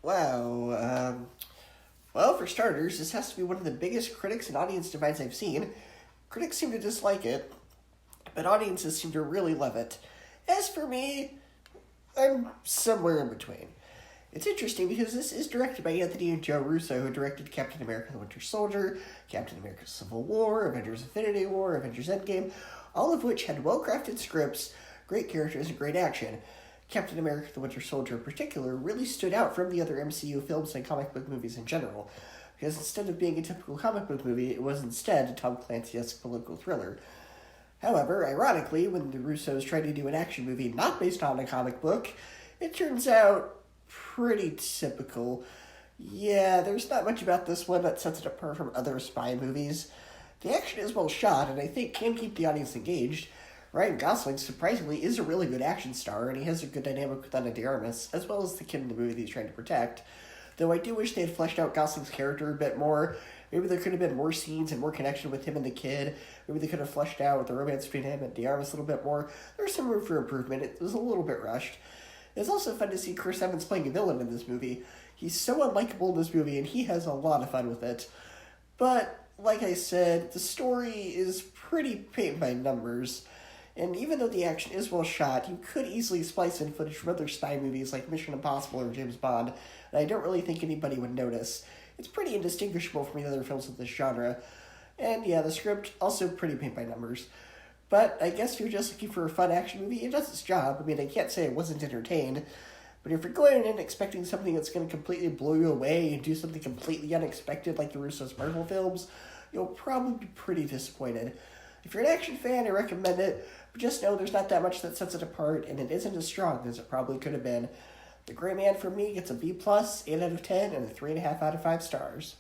Wow. Well, for starters, this has to be one of the biggest critics and audience divides I've seen. Critics seem to dislike it, but audiences seem to really love it. As for me, I'm somewhere in between. It's interesting because this is directed by Anthony and Joe Russo, who directed Captain America the Winter Soldier, Captain America Civil War, Avengers Infinity War, Avengers Endgame, all of which had well-crafted scripts, great characters, and great action. Captain America the Winter Soldier in particular really stood out from the other MCU films and comic book movies in general, because instead of being a typical comic book movie, it was instead a Tom Clancy-esque political thriller. However, ironically, when the Russos tried to do an action movie not based on a comic book, it turns out pretty typical. Yeah, there's not much about this one that sets it apart from other spy movies. The action is well shot, and I think can keep the audience engaged. Ryan Gosling, surprisingly, is a really good action star, and he has a good dynamic with Ana de Armas, as well as the kid in the movie that he's trying to protect. Though I do wish they had fleshed out Gosling's character a bit more. Maybe there could have been more scenes and more connection with him and the kid. Maybe they could have fleshed out the romance between him and de Armas a little bit more. There's some room for improvement. It was a little bit rushed. It's also fun to see Chris Evans playing a villain in this movie. He's so unlikable in this movie, and he has a lot of fun with it. But, like I said, the story is pretty paint by numbers. And even though the action is well shot, you could easily splice in footage from other spy movies like Mission Impossible or James Bond, and I don't really think anybody would notice. It's pretty indistinguishable from the other films of this genre. And yeah, the script, also pretty paint by numbers. But I guess if you're just looking for a fun action movie, it does its job. I mean, I can't say I wasn't entertained. But if you're going in expecting something that's going to completely blow you away and do something completely unexpected like the Russo's Marvel films, you'll probably be pretty disappointed. If you're an action fan, I recommend it, but just know there's not that much that sets it apart, and it isn't as strong as it probably could have been. The Gray Man for me gets a B+, 8 out of 10, and a 3.5 out of 5 stars.